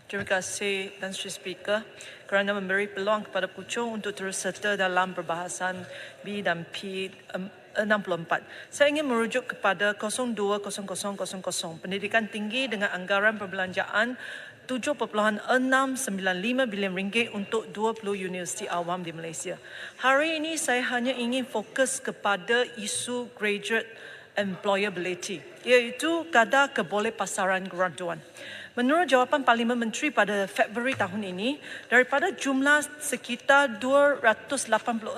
Terima kasih Tan Sri Speaker kerana memberi peluang kepada Puchong untuk terus serta dalam perbahasan B dan P 64. Saya ingin merujuk kepada 020000 pendidikan tinggi dengan anggaran perbelanjaan 7.695 bilion ringgit untuk 20 universiti awam di Malaysia. Hari ini saya hanya ingin fokus kepada isu graduate employability, iaitu kadar kebolehpasaran graduan. Menurut jawapan Parlimen Menteri pada Februari tahun ini, daripada jumlah sekitar 286,000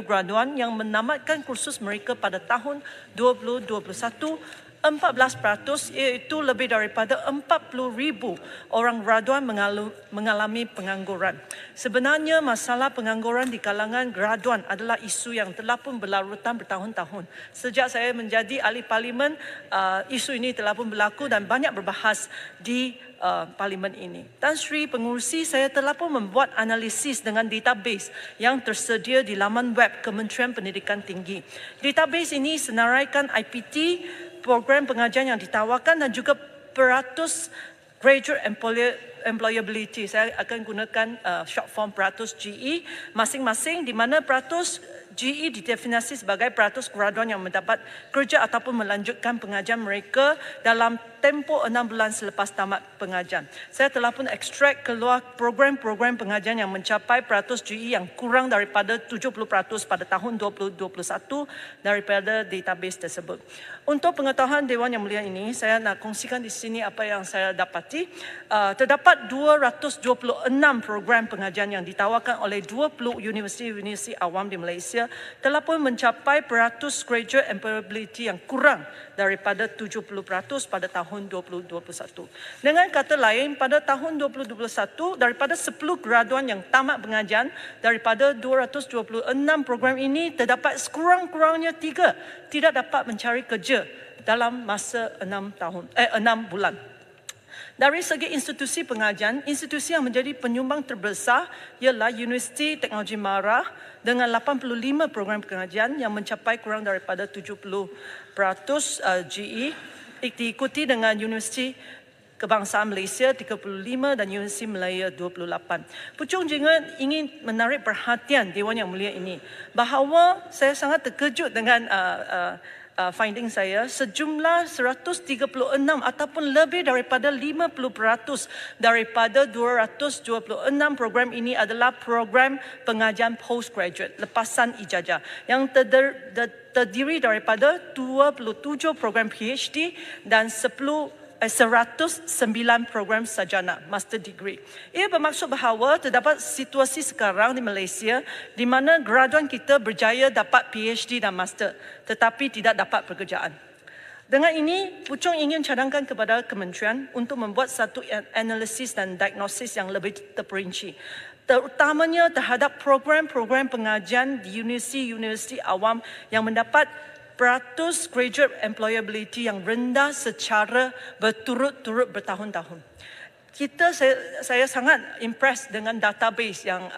graduan yang menamatkan kursus mereka pada tahun 2021, 14% iaitu lebih daripada 40,000 orang graduan mengalami pengangguran. Sebenarnya masalah pengangguran di kalangan graduan adalah isu yang telah pun berlarutan bertahun-tahun. Sejak saya menjadi ahli parlimen, isu ini telah pun berlaku dan banyak berbahas di parlimen ini. Tan Sri Pengurusi, saya telah pun membuat analisis dengan database yang tersedia di laman web Kementerian Pendidikan Tinggi. Database ini senaraikan IPT, program pengajian yang ditawarkan dan juga peratus graduate employability. Saya akan gunakan short form peratus GE masing-masing, di mana peratus GE didefinisi sebagai peratus graduan yang mendapat kerja ataupun melanjutkan pengajian mereka dalam tempoh 6 bulan selepas tamat pengajian. Saya telah pun ekstrak keluar program-program pengajian yang mencapai peratus GE yang kurang daripada 70% pada tahun 2021 daripada database tersebut. Untuk pengetahuan Dewan Yang Mulia ini, saya nak kongsikan di sini apa yang saya dapati. Terdapat 226 program pengajian yang ditawarkan oleh 20 universiti awam di Malaysia telah pun mencapai peratus graduate employability yang kurang daripada 70% pada tahun 2021. Dengan kata lain, pada tahun 2021, daripada 10 graduan yang tamat pengajian, daripada 226 program ini, terdapat sekurang-kurangnya 3 tidak dapat mencari kerja dalam masa 6 bulan. Dari segi institusi pengajian, institusi yang menjadi penyumbang terbesar ialah Universiti Teknologi Mara dengan 85 program pengajian yang mencapai kurang daripada 70% GE, diikuti dengan Universiti Kebangsaan Malaysia 35 dan Universiti Malaya 28. Puchong juga ingin menarik perhatian Dewan Yang Mulia ini bahawa saya sangat terkejut dengan finding saya, sejumlah 136 ataupun lebih daripada 50% daripada 226 program ini adalah program pengajian postgraduate, lepasan ijazah, yang terdiri daripada 27 program PhD dan 109 program sarjana, master degree. Ia bermaksud bahawa terdapat situasi sekarang di Malaysia di mana graduan kita berjaya dapat PhD dan master tetapi tidak dapat pekerjaan. Dengan ini, Puchong ingin cadangkan kepada kementerian untuk membuat satu analisis dan diagnosis yang lebih terperinci, terutamanya terhadap program-program pengajian di universiti awam yang mendapat peratus graduate employability yang rendah secara berturut-turut bertahun-tahun. Saya sangat impressed dengan database yang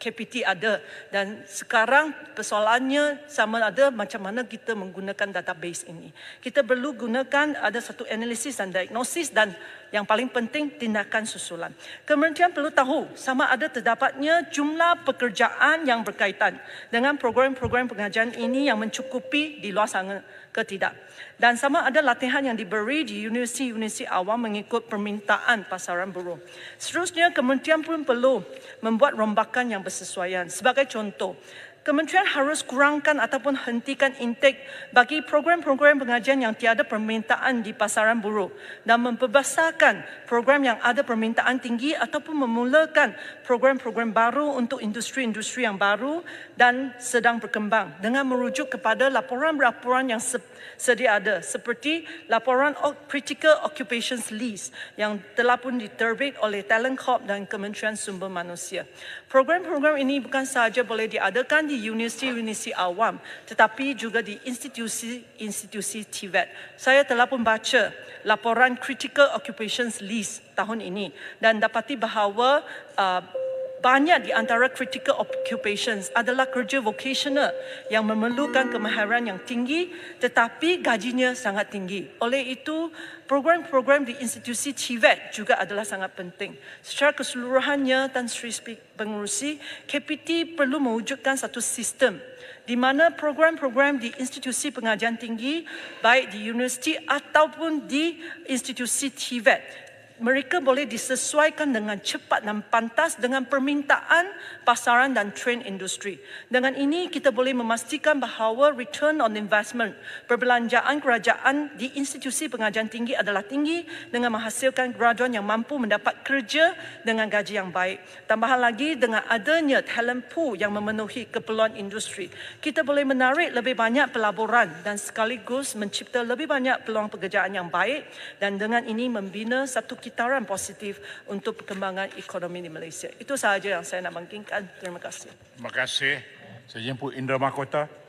KPT ada, dan sekarang persoalannya sama ada macam mana kita menggunakan database ini. Kita perlu gunakan ada satu analisis dan diagnosis, dan yang paling penting tindakan susulan. Kementerian perlu tahu sama ada terdapatnya jumlah pekerjaan yang berkaitan dengan program-program pengajian ini yang mencukupi di luar sana ke tidak. Dan sama ada latihan yang diberi di universiti awam mengikut permintaan pasaran buruh. Seterusnya, kementerian pun perlu membuat rombakan yang bersesuaian. Sebagai contoh, kementerian harus kurangkan ataupun hentikan intake bagi program-program pengajian yang tiada permintaan di pasaran buruh dan membesarkan program yang ada permintaan tinggi ataupun memulakan program-program baru untuk industri-industri yang baru dan sedang berkembang dengan merujuk kepada laporan-laporan yang sedia ada, seperti laporan Critical Occupations List yang telah pun diterbit oleh Talent Corp dan Kementerian Sumber Manusia. Program-program ini bukan sahaja boleh diadakan di universiti awam, tetapi juga di institusi TVET. Saya telah pun baca laporan Critical Occupations List tahun ini dan dapati bahawa banyak di antara critical occupations adalah kerja vocational yang memerlukan kemahiran yang tinggi tetapi gajinya sangat tinggi. Oleh itu, program-program di institusi TVET juga adalah sangat penting. Secara keseluruhannya, Tan Sri Pengerusi, KPT perlu mewujudkan satu sistem di mana program-program di institusi pengajian tinggi, baik di universiti ataupun di institusi TVET, mereka boleh disesuaikan dengan cepat dan pantas dengan permintaan pasaran dan trend industri. Dengan ini, kita boleh memastikan bahawa return on investment perbelanjaan kerajaan di institusi pengajian tinggi adalah tinggi dengan menghasilkan graduan yang mampu mendapat kerja dengan gaji yang baik. Tambahan lagi, dengan adanya talent pool yang memenuhi keperluan industri, kita boleh menarik lebih banyak pelaburan dan sekaligus mencipta lebih banyak peluang pekerjaan yang baik dan dengan ini membina satu kitaran positif untuk perkembangan ekonomi di Malaysia. Itu sahaja yang saya nak bangkitkan. Terima kasih. Terima kasih. Saya jemput Indra Mahkota.